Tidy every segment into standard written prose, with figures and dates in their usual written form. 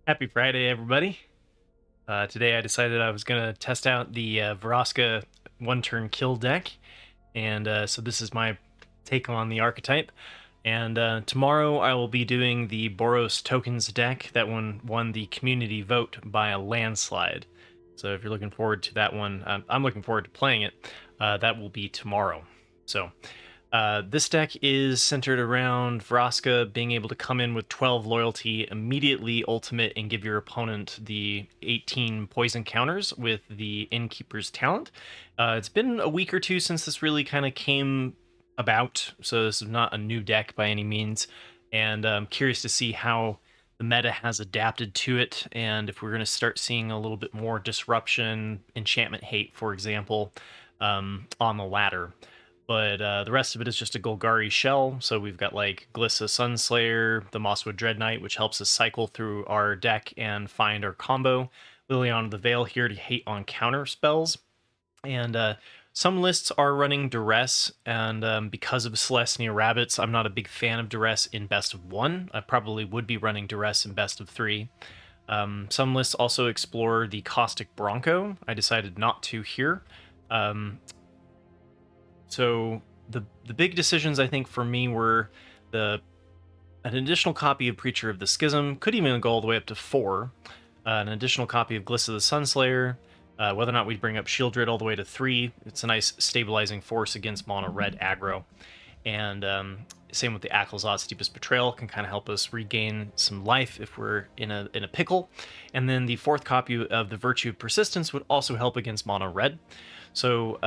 Happy Friday, everybody. Today I decided I was going to test out the Vraska one-turn kill deck, and so this is my take on the archetype. And tomorrow I will be doing the Boros Tokens deck that won the community vote by a landslide. So if you're looking forward to that one, I'm looking forward to playing it. That will be tomorrow. So this deck is centered around Vraska being able to come in with 12 loyalty, immediately ultimate, and give your opponent the 18 poison counters with the Innkeeper's talent. It's been a week or two since this really kind of came about, so this is not a new deck by any means, and I'm curious to see how the meta has adapted to it, and if we're going to start seeing a little bit more disruption, enchantment hate, for example, on the ladder. But the rest of it is just a Golgari shell. So we've got like Glissa Sunslayer, the Mosswood Dread Knight, which helps us cycle through our deck and find our combo. Liliana the Veil here to hate on counter spells. And some lists are running Duress, and because of Celestia Rabbits, I'm not a big fan of Duress in Best of 1. I probably would be running Duress in Best of 3. Some lists also explore the Caustic Bronco. I decided not to here. So the big decisions, I think, for me were an additional copy of Preacher of the Schism, could even go all the way up to 4, an additional copy of Glissa the Sunslayer, whether or not we bring up Shieldred all the way to 3. It's a nice stabilizing force against mono red aggro. And same with the Akelzot's Deepest Betrayal, can kind of help us regain some life if we're in a pickle. And then the 4th copy of the Virtue of Persistence would also help against mono red. So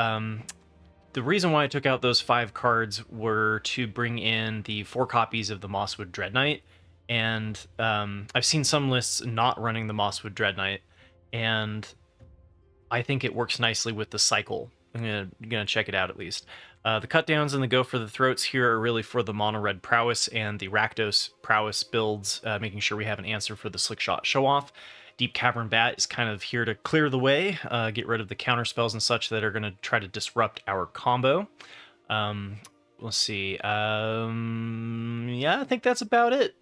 the reason why I took out those 5 cards were to bring in the 4 copies of the Mosswood Dread Knight, and I've seen some lists not running the Mosswood Dread Knight, and I think it works nicely with the cycle. I'm gonna check it out at least. The cutdowns and the go for the throats here are really for the mono red prowess and the Rakdos prowess builds, making sure we have an answer for the Slickshot show off. Deep Cavern Bat is kind of here to clear the way, get rid of the counter spells and such that are going to try to disrupt our combo. Let's see. Yeah, I think that's about it.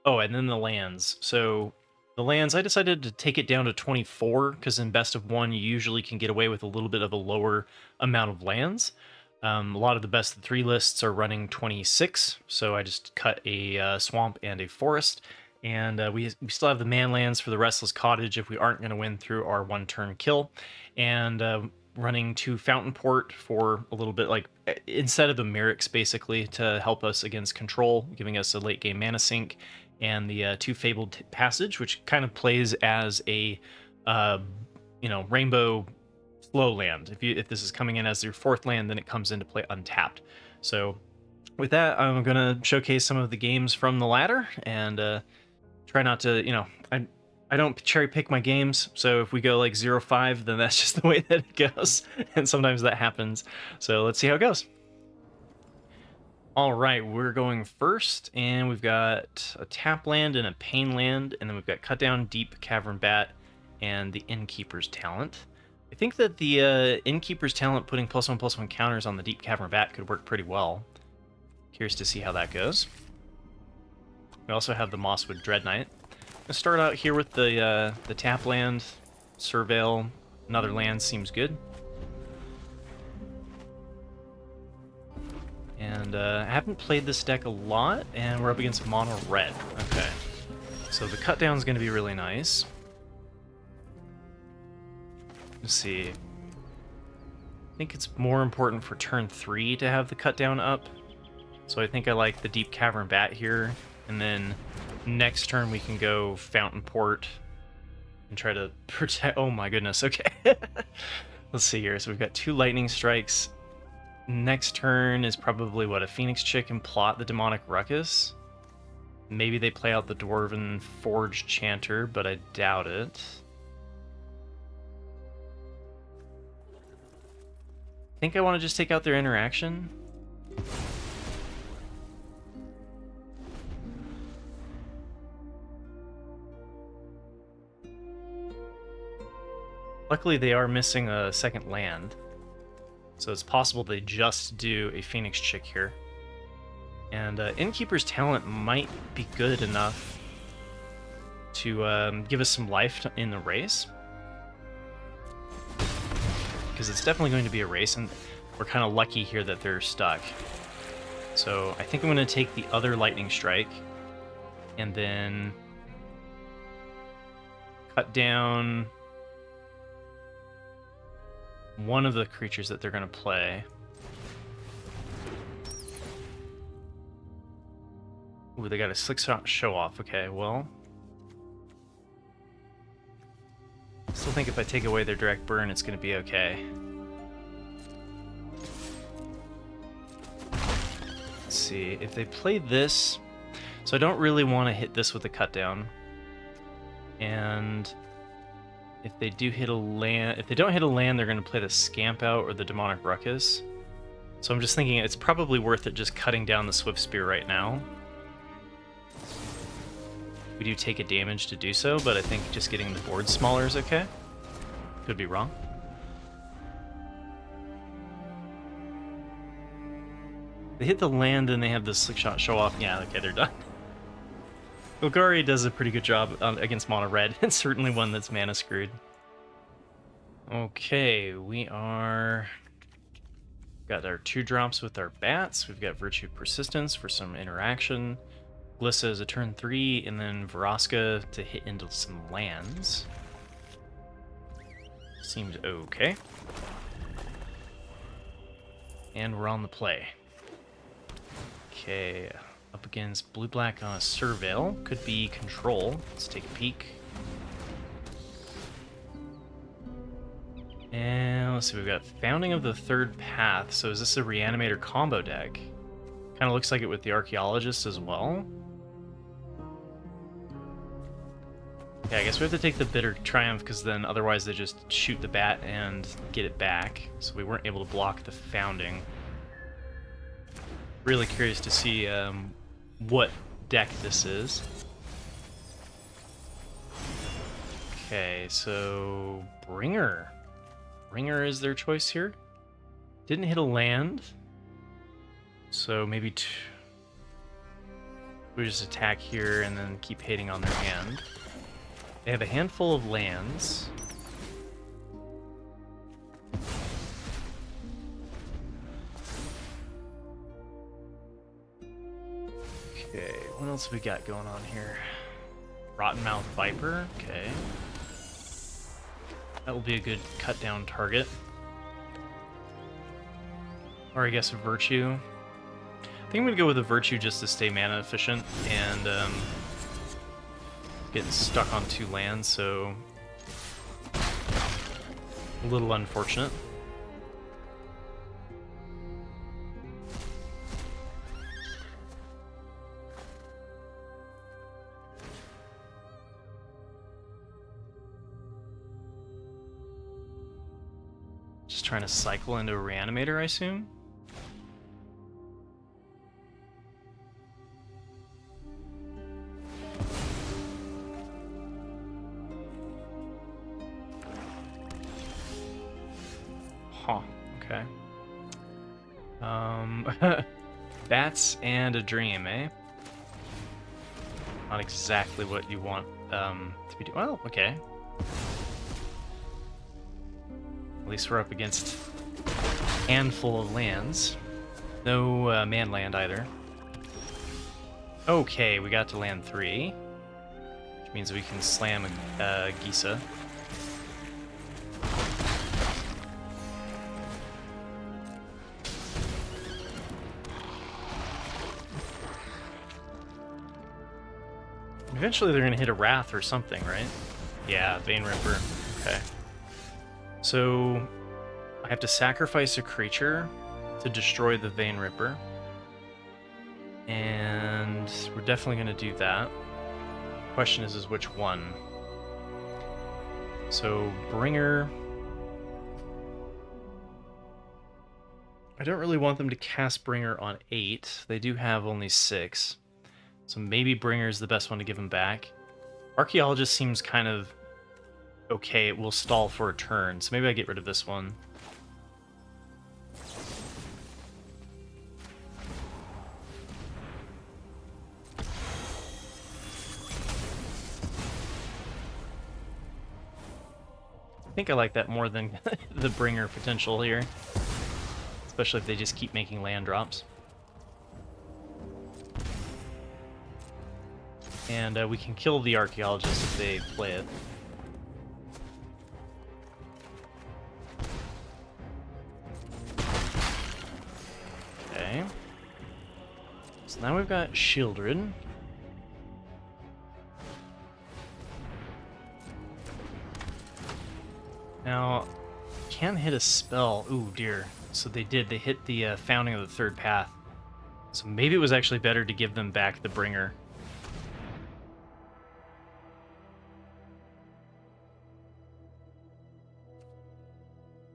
Oh, and then the lands. So the lands, I decided to take it down to 24 because in Best of 1 you usually can get away with a little bit of a lower amount of lands. A lot of the Best of 3 lists are running 26, so I just cut a swamp and a forest. And we still have the Manlands for the Restless Cottage if we aren't going to win through our one-turn kill. And running 2 Fountain Port for a little bit, like, instead of the Merrics, basically, to help us against control, giving us a late-game mana sink. And the 2 Fabled Passage, which kind of plays as a, rainbow slow land. If this is coming in as your 4th land, then it comes into play untapped. So with that, I'm going to showcase some of the games from the ladder, and try not to, I don't cherry pick my games, so if we go like 0-5, then that's just the way that it goes, and sometimes that happens. So let's see how it goes. All right, we're going first, and we've got a tap land and a pain land, and then we've got cut down, Deep Cavern Bat, and the Innkeeper's talent. I think that the Innkeeper's talent putting +1/+1 counters on the Deep Cavern Bat could work pretty well. Curious to see how that goes. We also have the Mosswood Dread Knight. Let's start out here with the tap land, Surveil. Another land seems good. And I haven't played this deck a lot, and we're up against mono red. Okay, so the cut down is going to be really nice. Let's see. I think it's more important for turn 3 to have the cut down up. So I think I like the Deep Cavern Bat here. And then next turn we can go Fountain Port and try to protect... Oh my goodness, okay. Let's see here. So we've got 2 Lightning Strikes. Next turn is probably, a Phoenix Chick and plot the Demonic Ruckus. Maybe they play out the Dwarven Forge Chanter, but I doubt it. I think I want to just take out their interaction. Luckily, they are missing a second land, so it's possible they just do a Phoenix Chick here. And Innkeeper's talent might be good enough to give us some life in the race. Because it's definitely going to be a race, and we're kind of lucky here that they're stuck. So I think I'm going to take the other lightning strike and then cut down one of the creatures that they're going to play. Ooh, they got a slick shot show off. Okay, well, I still think if I take away their direct burn, it's going to be okay. Let's see, if they play this, so I don't really want to hit this with a cut down. And if they do hit a land, if they don't hit a land, they're going to play the Scamp Out or the Demonic Ruckus. So I'm just thinking it's probably worth it just cutting down the Swift Spear right now. We do take a damage to do so, but I think just getting the board smaller is okay. Could be wrong. They hit the land and they have the Slick Shot show off. Yeah, okay, they're done. Golgari does a pretty good job against mono red. It's certainly one that's mana screwed. Okay, we are... got our 2-drops with our bats. We've got Virtue Persistence for some interaction. Glissa is a turn 3, and then Vraska to hit into some lands. Seems okay. And we're on the play. Okay, up against blue-black on a Surveil. Could be control. Let's take a peek. And let's see, we've got Founding of the Third Path. So is this a Reanimator combo deck? Kind of looks like it with the Archaeologist as well. Yeah, I guess we have to take the Bitter Triumph, because then otherwise they just shoot the bat and get it back. So we weren't able to block the Founding. Really curious to see what deck this is. Okay, so Bringer. Bringer is their choice here. Didn't hit a land. So maybe we just attack here and then keep hitting on their hand. They have a handful of lands. Okay, what else have we got going on here? Rottenmouth Viper, okay. That will be a good cut down target. Or I guess a Virtue. I think I'm gonna go with a Virtue just to stay mana efficient and getting stuck on 2 lands, so a little unfortunate. Just trying to cycle into a Reanimator, I assume? Huh, okay. Bats and a Dream, eh? Not exactly what you want to be doing. Well, okay. At least we're up against a handful of lands. No man land either. Okay, we got to land 3. Which means we can slam a Gisa. Eventually they're going to hit a Wrath or something, right? Yeah, Vein Ripper. Okay. So I have to sacrifice a creature to destroy the Vein Ripper. And we're definitely going to do that. Question is which one? So Bringer... I don't really want them to cast Bringer on 8. They do have only 6. So maybe Bringer's the best one to give them back. Archaeologist seems kind of okay. It will stall for a turn, so maybe I get rid of this one. think I like that more than the bringer potential here. Especially if they just keep making land drops. And we can kill the archaeologist if they play it. Okay. So now we've got Shieldred. Now, can't hit a spell. Ooh, dear. So they did. They hit the Founding of the Third Path. So maybe it was actually better to give them back the Bringer.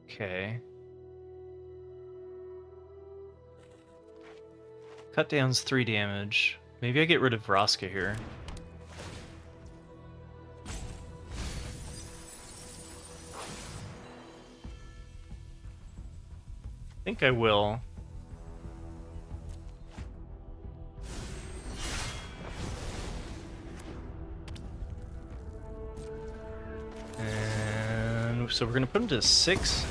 Okay. Cut down's 3 damage. Maybe I get rid of Vraska here. I think I will. And so we're going to put him to 6,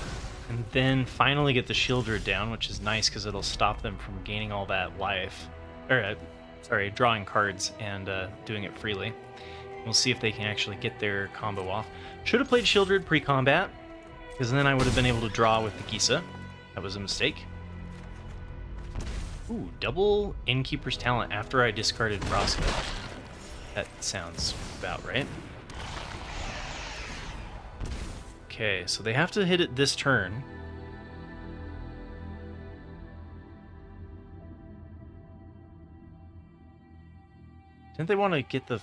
and then finally get the Shieldred down, which is nice because it'll stop them from gaining all that life. Or, sorry, drawing cards and doing it freely. We'll see if they can actually get their combo off. Should have played Shieldred pre-combat, because then I would have been able to draw with the Gisa. That was a mistake. Ooh, double Innkeeper's Talent after I discarded Vraska. That sounds about right. Okay, so they have to hit it this turn. Didn't they want to get the...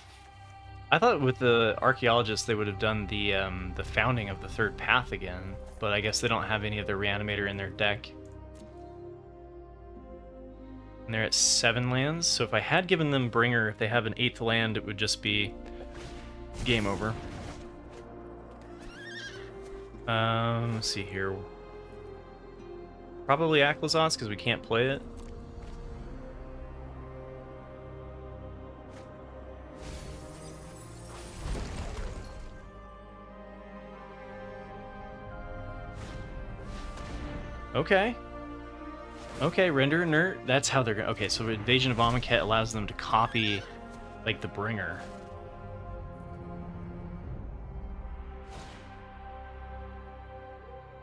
I thought with the Archaeologist they would have done the Founding of the Third Path again, but I guess they don't have any of their Reanimator in their deck. And they're at 7 lands, so if I had given them Bringer, if they have an 8th land, it would just be game over. Let's see here. Probably Aclazotz, because we can't play it. Okay. Okay, render inert. That's how they're going. Okay, so Invasion of Amonkhet allows them to copy, like, the Bringer.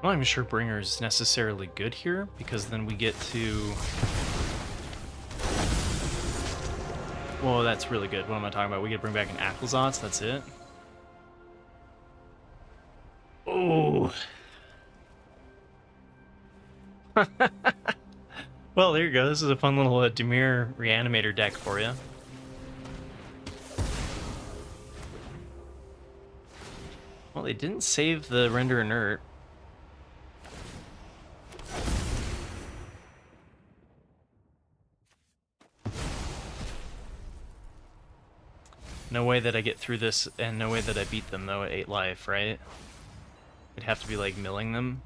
I'm not even sure Bringer is necessarily good here, because then we get to... Whoa, that's really good. What am I talking about? We get to bring back an Aclazotz, that's it? Oh. Well, there you go. This is a fun little Dimir Reanimator deck for you. Well, they didn't save the render inert. No way that I get through this, and no way that I beat them, though, at 8 life, right? It'd have to be, like, milling them.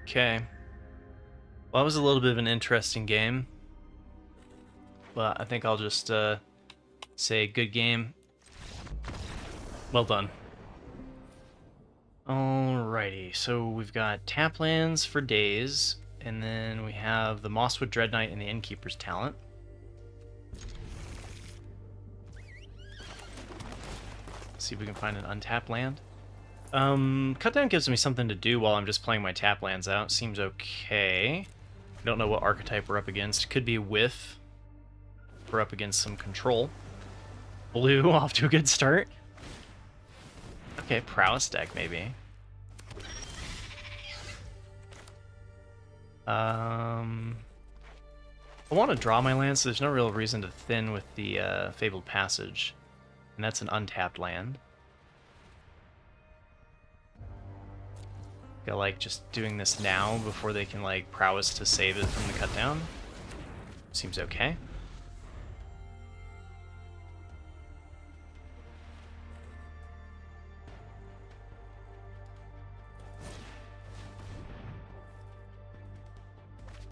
Okay. Well, that was a little bit of an interesting game. But I think I'll just say good game. Well done. Alrighty, so we've got tap lands for days, and then we have the Mosswood Dread Knight and the Innkeeper's Talent. Let's see if we can find an untapped land. Cutdown gives me something to do while I'm just playing my tap lands out. Seems okay. I don't know what archetype we're up against. Could be Whiff. We're up against some control. Blue, off to a good start. Okay, Prowess deck, maybe. I want to draw my land, so there's no real reason to thin with the Fabled Passage. And that's an untapped land. I like just doing this now before they can like Prowess to save it from the cut down. Seems okay.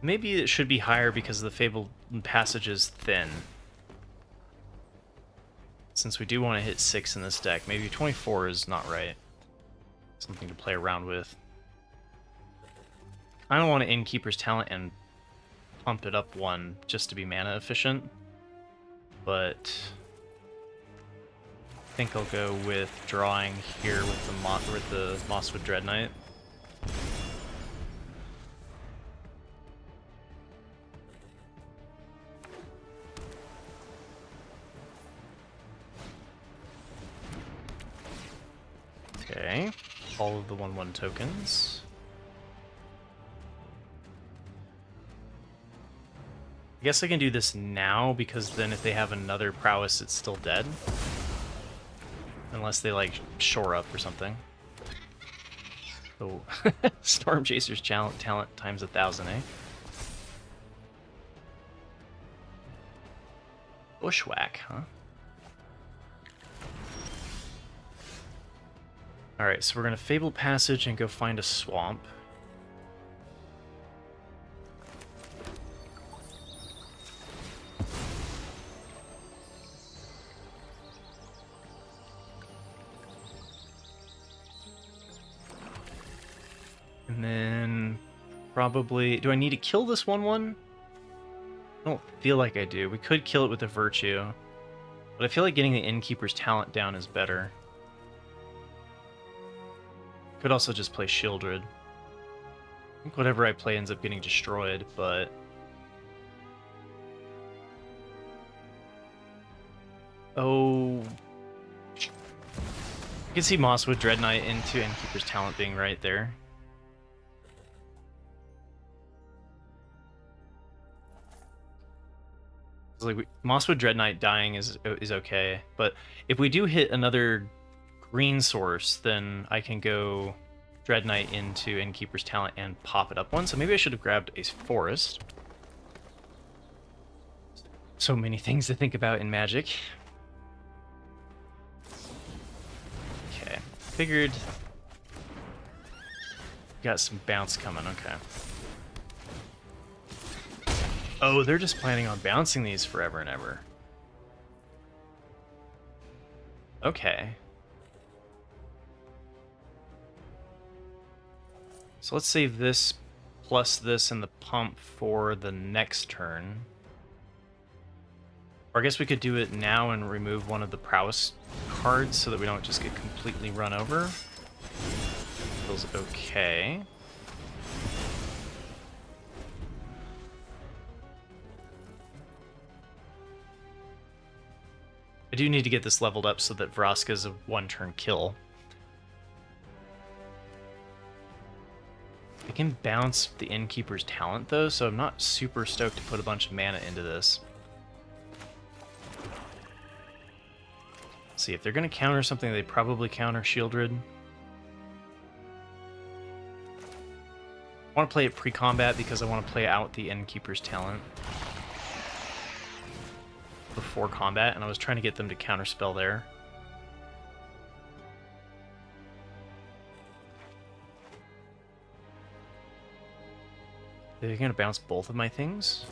Maybe it should be higher because the Fabled Passage is thin. Since we do want to hit 6 in this deck, maybe 24 is not right. Something to play around with. I don't want to Innkeeper's Talent and pump it up 1 just to be mana efficient. But I think I'll go with drawing here with the Mosswood Dread Knight. Okay, all of the 1/1 tokens. I guess I can do this now, because then if they have another prowess, it's still dead. Unless they, like, shore up or something. Oh, Storm Chaser's talent times 1,000, eh? Bushwhack, huh? Alright, so we're gonna Fable Passage and go find a swamp. And then probably... Do I need to kill this 1/1? I don't feel like I do. We could kill it with a Virtue. But I feel like getting the Innkeeper's Talent down is better. Could also just play Shieldred. I think whatever I play ends up getting destroyed, but... Oh... You can see Mosswood Dread Knight into Innkeeper's Talent being right there. Like Mosswood Dread Knight dying is okay, but if we do hit another green source, then I can go Dread Knight into Innkeeper's Talent and pop it up 1. So maybe I should have grabbed a forest. So many things to think about in Magic. Okay, figured got some bounce coming. Okay. Oh, they're just planning on bouncing these forever and ever. Okay. So let's save this plus this in the pump for the next turn. Or I guess we could do it now and remove one of the prowess cards so that we don't just get completely run over. Feels okay. I do need to get this leveled up so that Vraska is a 1-turn kill. I can bounce the Innkeeper's Talent, though, so I'm not super stoked to put a bunch of mana into this. Let's see, if they're going to counter something, they probably counter Shieldred. I want to play it pre-combat because I want to play out the Innkeeper's Talent before combat, and I was trying to get them to counterspell there. They're gonna bounce both of my things?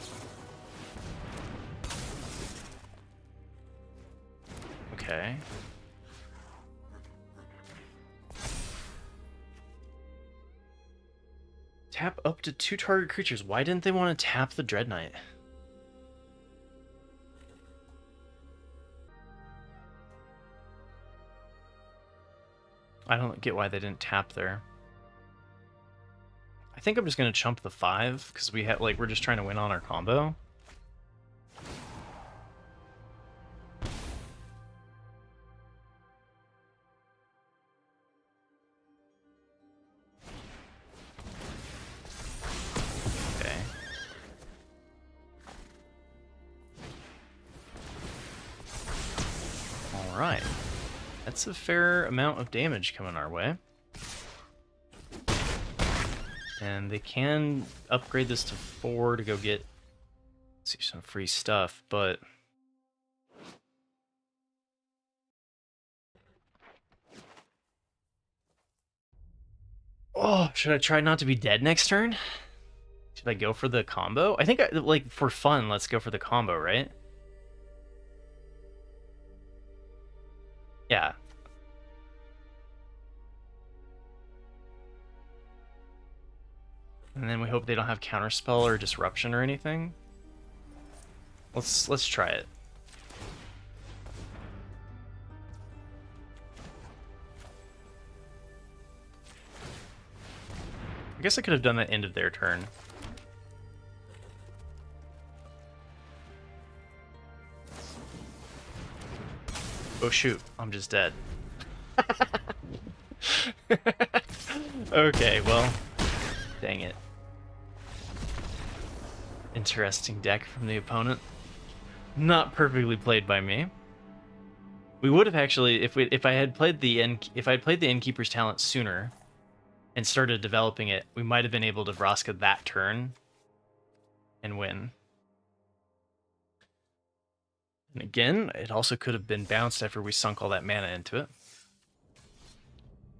Okay. Tap up to 2 target creatures. Why didn't they want to tap the Dread Knight? I don't get why they didn't tap there. I think I'm just gonna chump the 5 because we're just trying to win on our combo. Okay. All right. That's a fair amount of damage coming our way. And they can upgrade this to 4 to go get some free stuff, but... Oh, should I try not to be dead next turn? Should I go for the combo? I think, like, for fun, let's go for the combo, right? Yeah. And then we hope they don't have Counterspell or Disruption or anything. Let's try it. I guess I could have done that end of their turn. Oh shoot, I'm just dead. Okay, well, dang it. Interesting deck from the opponent. Not perfectly played by me. We would have actually, if I had played the Innkeeper's talent sooner and started developing it, we might have been able to Vraska that turn and win. And again, it also could have been bounced after we sunk all that mana into it.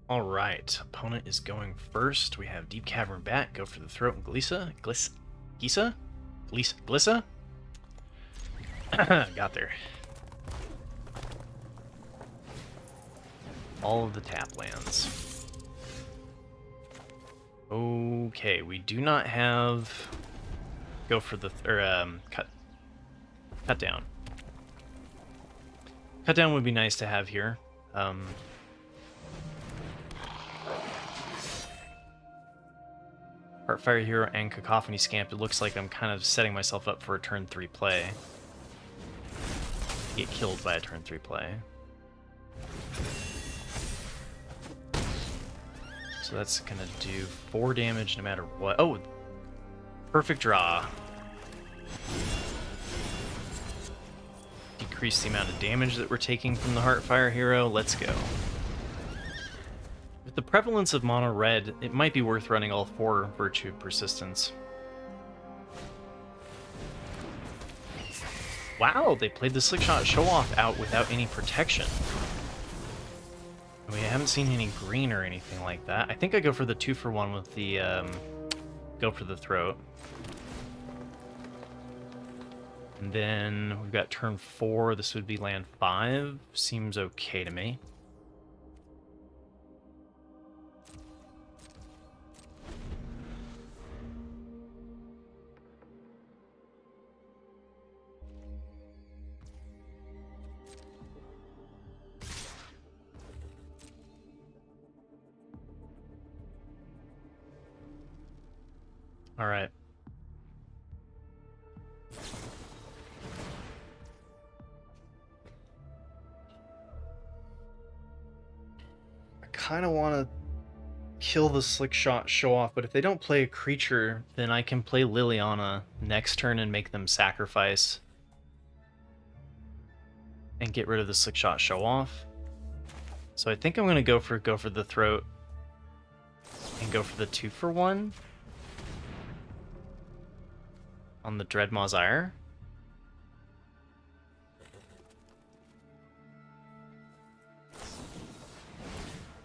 All right, opponent is going first. We have Deep Cavern Bat, go for the throat, and Glissa. Got there. All of the tap lands. Okay, we do not have go for the cut down. Cut down would be nice to have here. Heartfire Hero and Cacophony Scamp, it looks like I'm kind of setting myself up for a turn 3 play. Get killed by a turn 3 play. So that's gonna do 4 damage no matter what. Oh! Perfect draw. Decrease the amount of damage that we're taking from the Heartfire Hero. Let's go. With the prevalence of mono red, it might be worth running all 4 Virtue of Persistence. Wow, they played the Slickshot Show-Off out without any protection. We haven't seen any green or anything like that. I think I go for the 2-for-1 with the go for the throat. And then we've got turn 4. This would be land 5. Seems okay to me. All right. I kind of want to kill the Slickshot Show-Off, but if they don't play a creature, then I can play Liliana next turn and make them sacrifice and get rid of the Slickshot Show-Off. So I think I'm going to go for the throat and go for the 2-for-1 on the Dreadmaw's Ire.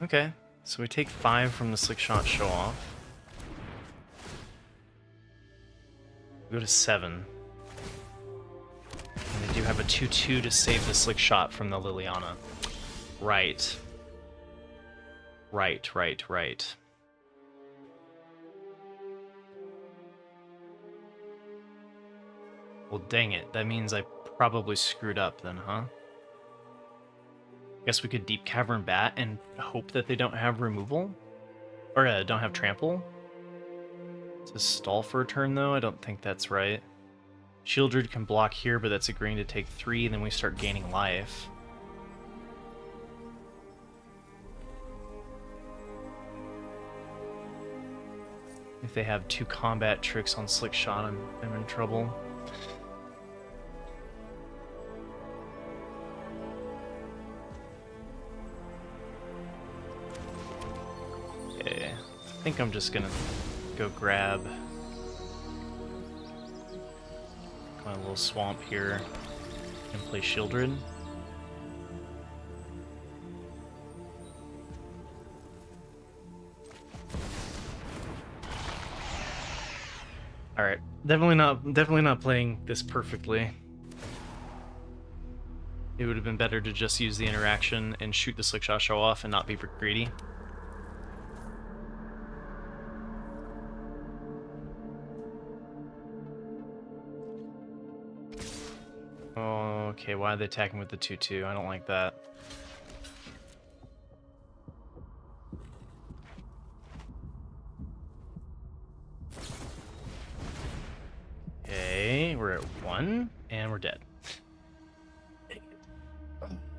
Okay, so we take 5 from the Slickshot Show-Off. Go to 7. And they do have a 2-2 to save the Slickshot from the Liliana. Right. Right. Well, dang it. That means I probably screwed up then, huh? Guess we could Deep Cavern Bat and hope that they don't have removal? Or don't have trample? To stall for a turn, though? I don't think that's right. Shieldred can block here, but that's agreeing to take 3, and then we start gaining life. If they have 2 combat tricks on Slickshot, I'm in trouble. Okay, I think I'm just gonna go grab my little swamp here and play Shieldred. All right, definitely not playing this perfectly. It would have been better to just use the interaction and shoot the Slickshot Show Off and not be greedy. Okay, why are they attacking with the 2/2? I don't like that. Okay, we're at 1, and we're dead.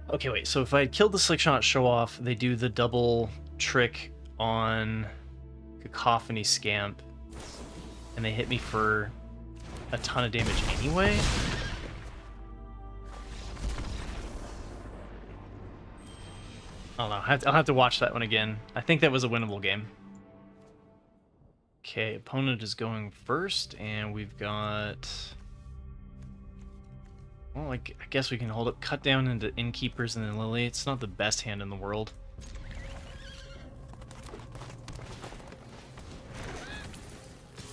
Okay, wait, so if I had killed the Slickshot Show Off, they do the double trick on Cacophony Scamp, and they hit me for a ton of damage anyway? I don't know, I'll have to watch that one again. I think that was a winnable game. Okay, opponent is going first, and we've got... Well, I guess we can hold up, cut down into Innkeepers and then Lily. It's not the best hand in the world.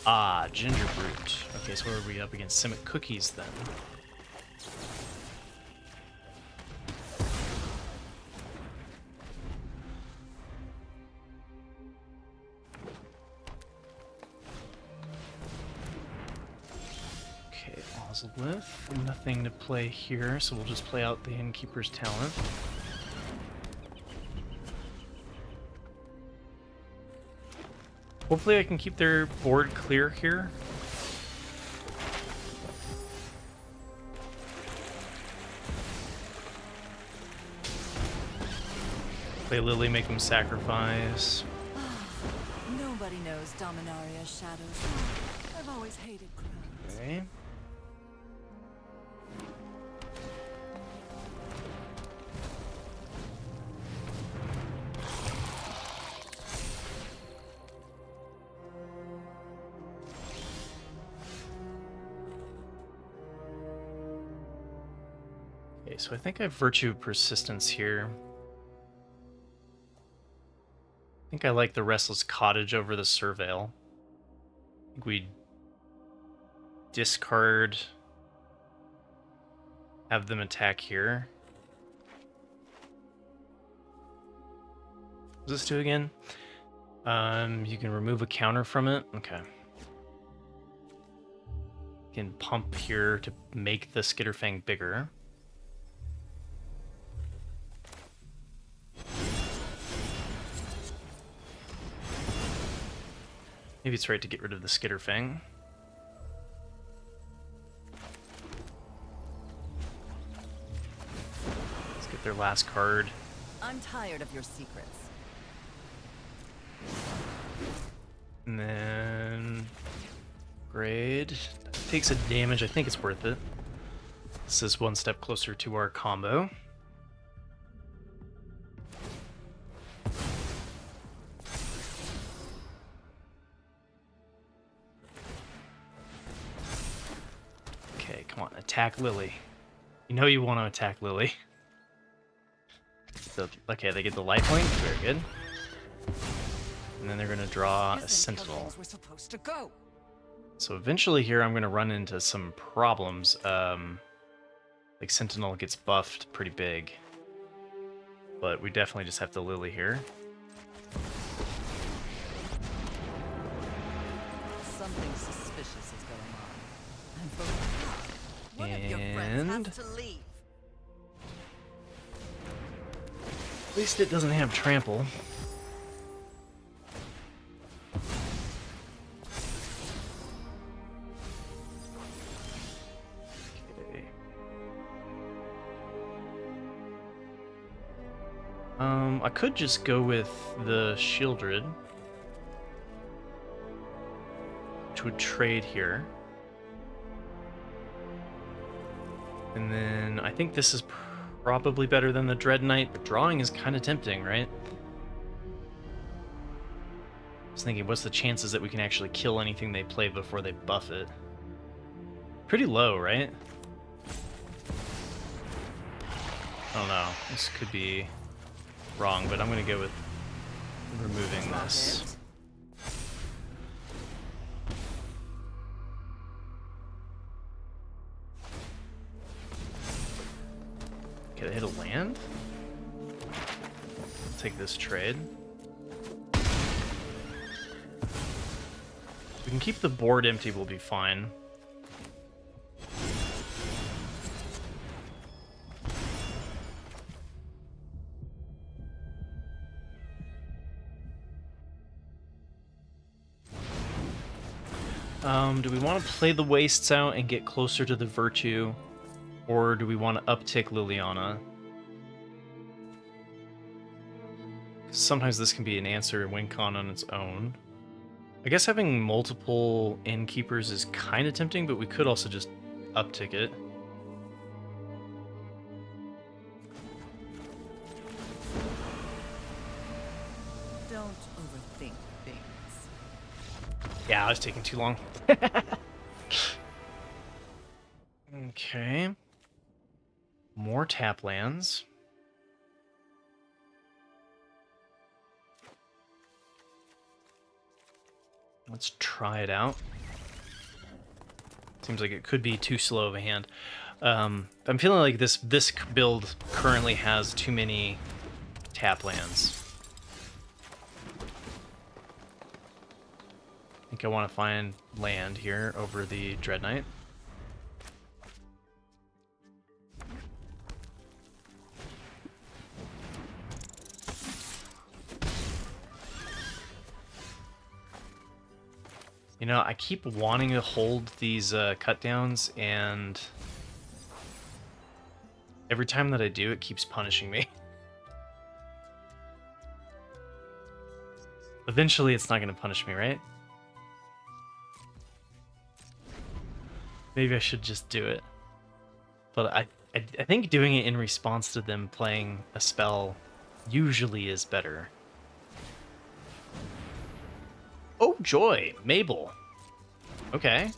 Ah, Ginger Brute. Okay, so where are we up against? Simic Cookies then. Okay, Ozolith. Nothing to play here, so we'll just play out the Innkeeper's talent. Hopefully I can keep their board clear here. Play Lily, make them sacrifice. Nobody knows Dominaria's shadows. I've always hated crowds. Okay. Okay, so I think I have Virtue of Persistence here. I think I like the Restless Cottage over the Surveil. I think we discard, have them attack here. What does this do again? You can remove a counter from it. Okay. You can pump here to make the Skitterfang bigger. Maybe it's right to get rid of the Skitterfang. Let's get their last card. I'm tired of your secrets. And then... Grade. Takes a damage. I think it's worth it. This is one step closer to our combo. Okay, come on, attack Lily. You know you want to attack Lily. So, okay, they get the lifelink. Very good. And then they're going to draw a Sentinel. We're supposed to go. So eventually here I'm going to run into some problems. Like Sentinel gets buffed pretty big. But we definitely just have to Lily here. Something suspicious is going on. One of your friends has to leave. At least it doesn't have trample. Okay. I could just go with the Shieldred, which would trade here. And then I think this is probably better than the Dread Knight, but drawing is kind of tempting, right? I was thinking, what's the chances that we can actually kill anything they play before they buff it? Pretty low, right? I don't know. This could be wrong, but I'm going to go with removing this. Could I hit a land? Take this trade. We can keep the board empty, we'll be fine. Do we want to play the Wastes out and get closer to the Virtue? Or do we want to uptick Liliana? Sometimes this can be an answer win con on its own. I guess having multiple Innkeepers is kind of tempting, but we could also just uptick it. Don't overthink things. Yeah, I was taking too long. Okay. More tap lands. Let's try it out. Seems like it could be too slow of a hand. I'm feeling like this build currently has too many tap lands. I think I want to find land here over the Dread Knight. You know, I keep wanting to hold these cut downs, and every time that I do, it keeps punishing me. Eventually, it's not going to punish me, right? Maybe I should just do it. But I think doing it in response to them playing a spell usually is better. Oh, joy! Mabel. Okay.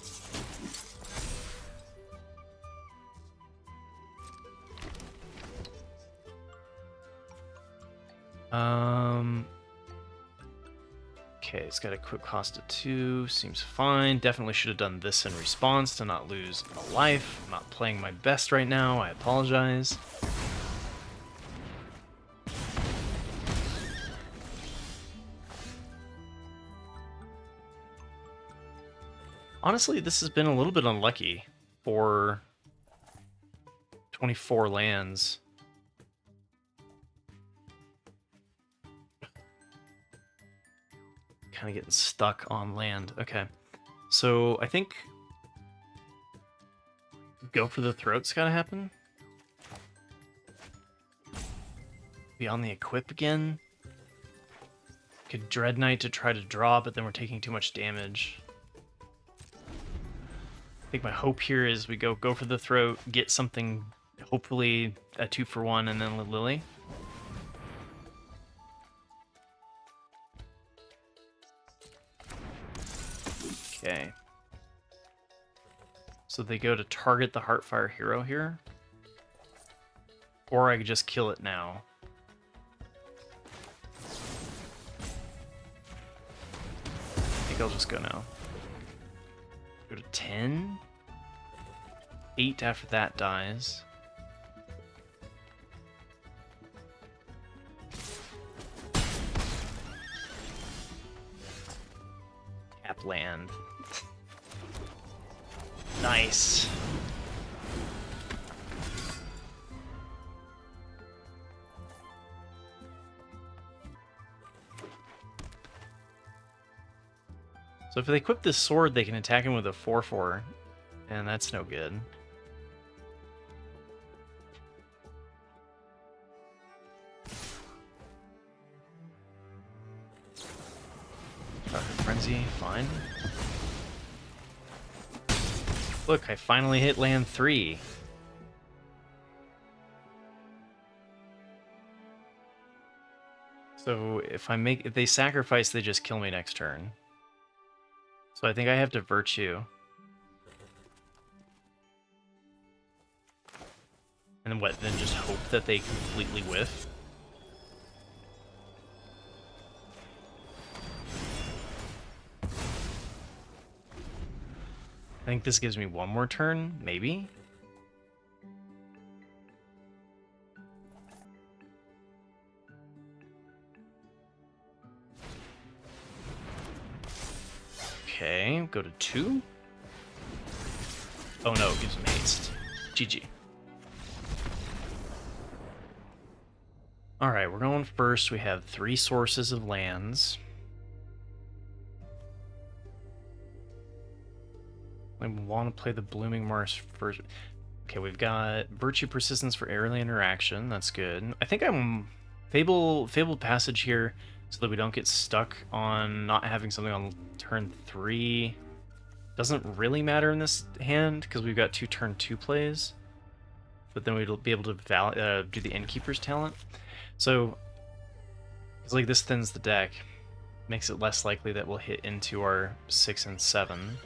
Okay, it's got a quick cost of 2. Seems fine. Definitely should have done this in response to not lose a life. I'm not playing my best right now. I apologize. Honestly, this has been a little bit unlucky for 24 lands. Kind of getting stuck on land. Okay. So I think go for the throat's gotta happen. Be on the equip again. Could Dread Knight to try to draw, but then we're taking too much damage. I think my hope here is we go for the throat, get something, hopefully a 2-for-1, and then Lily. Okay. So they go to target the Heartfire hero here. Or I could just kill it now. I think I'll just go now. Go to 10. 8 after that dies. Tap land. Nice. So if they equip this sword, they can attack him with a 4/4, and that's no good. Frenzy, fine. Look, I finally hit land 3. So if they sacrifice, they just kill me next turn. So I think I have to Virtue. And then what, then just hope that they completely whiff? I think this gives me one more turn, maybe? Okay, go to 2. Oh no, it gives him haste. GG. Alright, we're going first. We have 3 sources of lands. I want to play the Blooming Marsh first. Okay, we've got Virtue Persistence for early interaction. That's good. I think I'm Fabled Passage here so that we don't get stuck on not having something on turn 3. Doesn't really matter in this hand because we've got 2 turn 2 plays. But then we'll be able to do the Innkeeper's talent. So, it's like this thins the deck. Makes it less likely that we'll hit into our 6 and 7.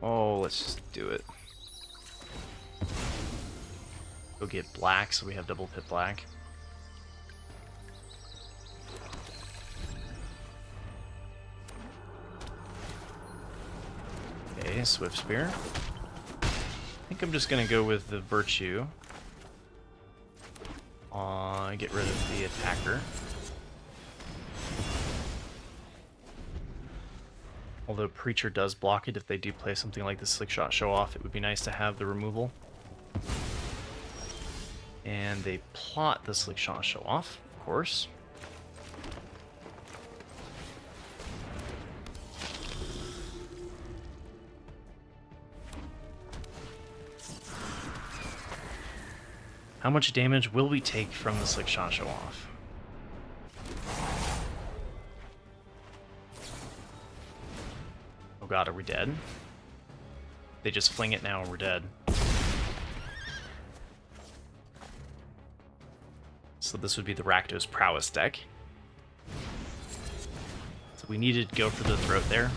Oh, let's just do it. Go get black so we have double pit black. Okay, Swift Spear. I think I'm just gonna go with the Virtue. Get rid of the attacker. Although Preacher does block it if they do play something like the Slickshot Show Off, it would be nice to have the removal. And they plot the Slickshot Show Off, of course. How much damage will we take from the Slickshot Show Off? Oh god, are we dead? They just fling it now and we're dead. So this would be the Rakdos Prowess deck. So we needed to go for the throat there.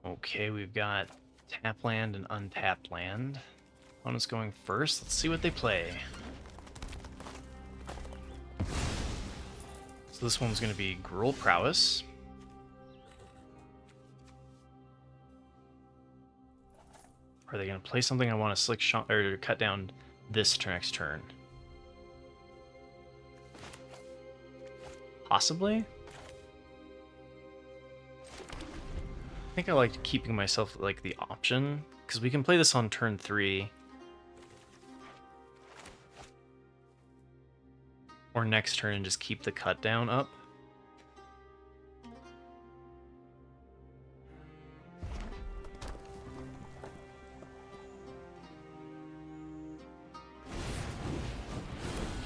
Okay, we've got tap land and untapped land. Opponent's going first. Let's see what they play. So this one's going to be Gruul Prowess. Are they going to play something I want to slick shot or cut down this next turn? Possibly? I think I like keeping myself like the option because we can play this on turn 3 or next turn and just keep the cut down up.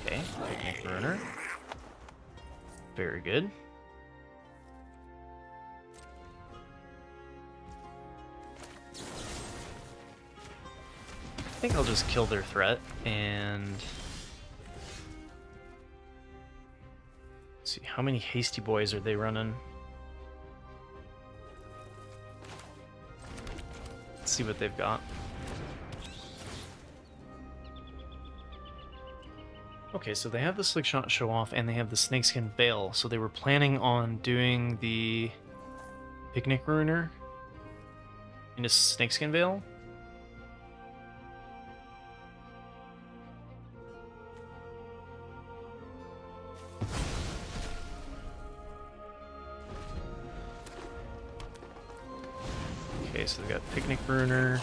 Okay, Picnic Ruiner. Very good. I think I'll just kill their threat and let's see how many hasty boys are they running. Let's see what they've got. Okay, so they have the Slickshot Show Off and they have the Snakeskin Veil. So they were planning on doing the Picnic Ruiner into Snakeskin Veil. Okay, so they got Picnic Ruiner.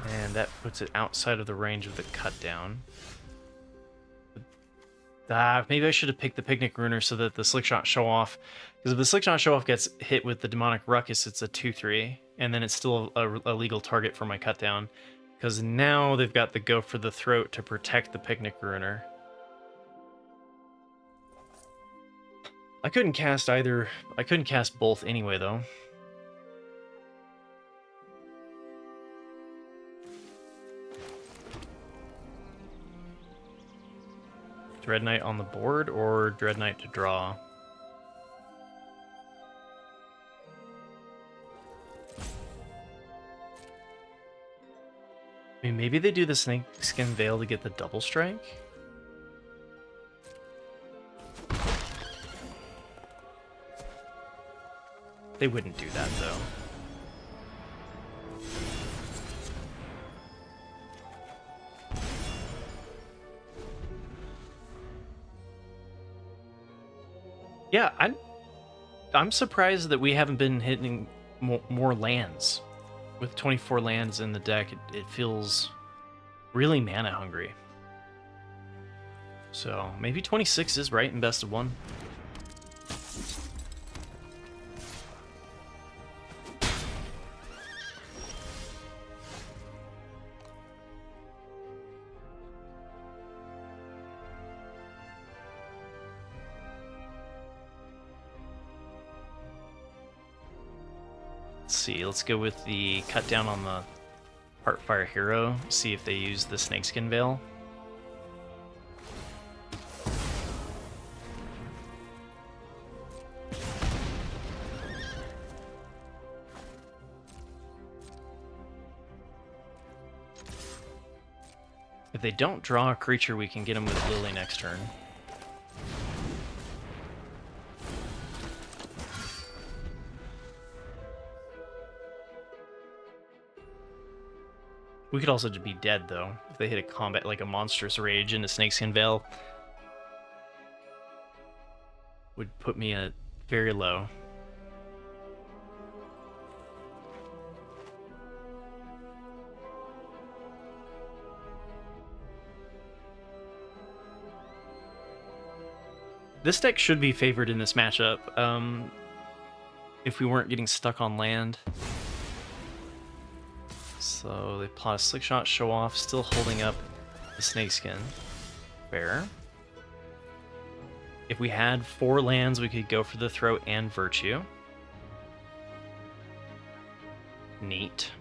And that puts it outside of the range of the cut down. Maybe I should have picked the Picnic Ruiner so that the Slickshot Show Off, because if the Slickshot Show Off gets hit with the Demonic Ruckus, it's a 2/3, and then it's still a legal target for my cut down. Because now they've got the Go for the Throat to protect the Picnic Ruiner. I couldn't cast either. I couldn't cast both anyway, though. Dread Knight on the board or Dread Knight to draw? I mean, maybe they do the Snakeskin Veil to get the double strike? They wouldn't do that, though. Yeah, I'm surprised that we haven't been hitting more lands. With 24 lands in the deck, it feels really mana hungry. So maybe 26 is right in best of one. Let's see, let's go with the cut down on the Heartfire Hero, see if they use the Snakeskin Veil. If they don't draw a creature, we can get them with Lily next turn. We could also just be dead, though, if they hit a combat like a Monstrous Rage into Snakeskin Veil. Would put me at very low. This deck should be favored in this matchup, if we weren't getting stuck on land. So they plot a Slick Shot, Show Off, still holding up the Snakeskin. Fair. If we had 4 lands, we could go for the Throat and Virtue. Neat.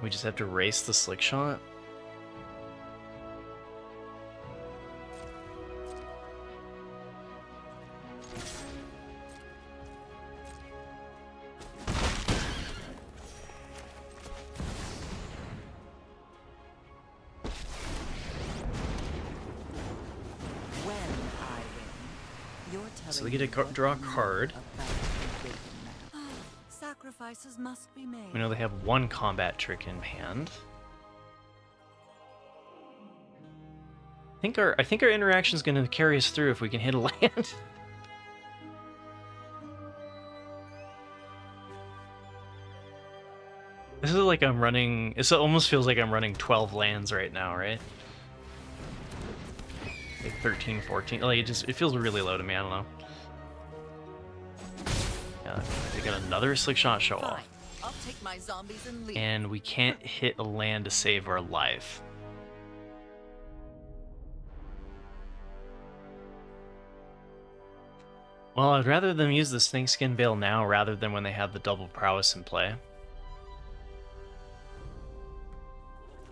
We just have to race the Slick Shot. So they get to draw a card. Sacrifices must be made. We know they have 1 combat trick in hand. I think our interaction is going to carry us through if we can hit a land. This is like I'm running. It almost feels like I'm running 12 lands right now, right? Like 13, 14. Like it feels really low to me. I don't know. Yeah, they got another Slick Shot, Show Off. I'll take my zombies and leave. And we can't hit a land to save our life. Well, I'd rather them use the Snakeskin Veil now rather than when they have the Double Prowess in play.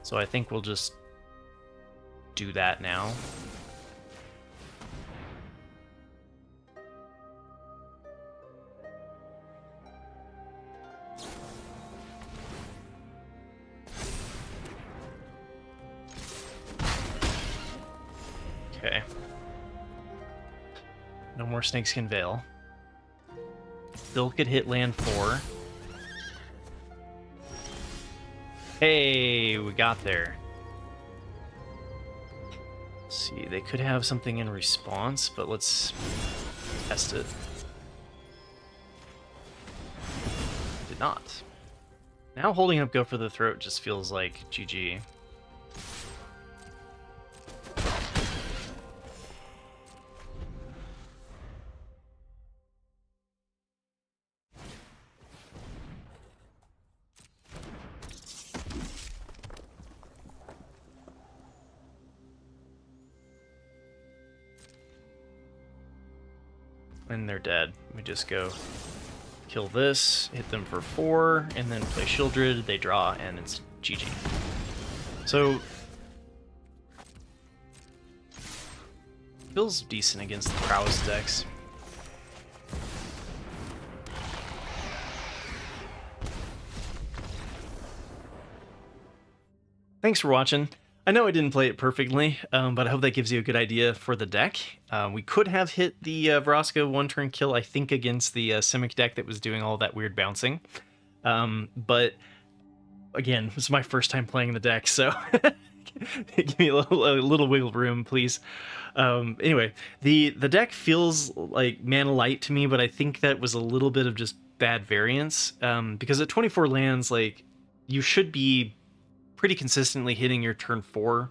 So I think we'll just do that now. Okay. No more Snakeskin Veil. Still could hit land 4. Hey, we got there. Let's see, they could have something in response, but let's test it. Did not. Now holding up Go for the Throat just feels like GG. And they're dead. We just go kill this, hit them for 4, and then play Shieldred, they draw, and it's GG. So, feels decent against the prowess decks. Thanks for watching. I know I didn't play it perfectly, but I hope that gives you a good idea for the deck. We could have hit the Vraska one-turn kill, I think, against the Simic deck that was doing all that weird bouncing. But again, this is my first time playing the deck, so give me a little wiggle room, please. Anyway, the deck feels like Mana Light to me, but I think that was a little bit of just bad variance, because at 24 lands, like, you should be pretty consistently hitting your turn 4,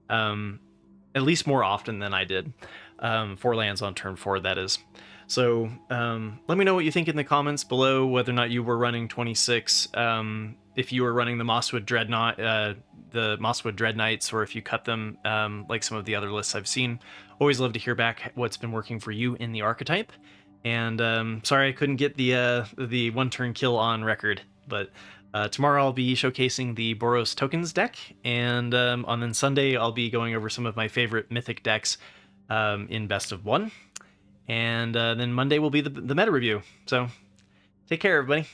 at least more often than I did. 4 lands on turn 4, that is. So let me know what you think in the comments below, whether or not you were running 26, if you were running the Mosswood Dreadnought, the Mosswood Dread Knights, or if you cut them like some of the other lists I've seen. Always love to hear back what's been working for you in the archetype. And sorry I couldn't get the one-turn kill on record, but tomorrow I'll be showcasing the Boros Tokens deck, and on then Sunday I'll be going over some of my favorite Mythic decks in Best of 1. And then Monday will be the meta review. So take care, everybody.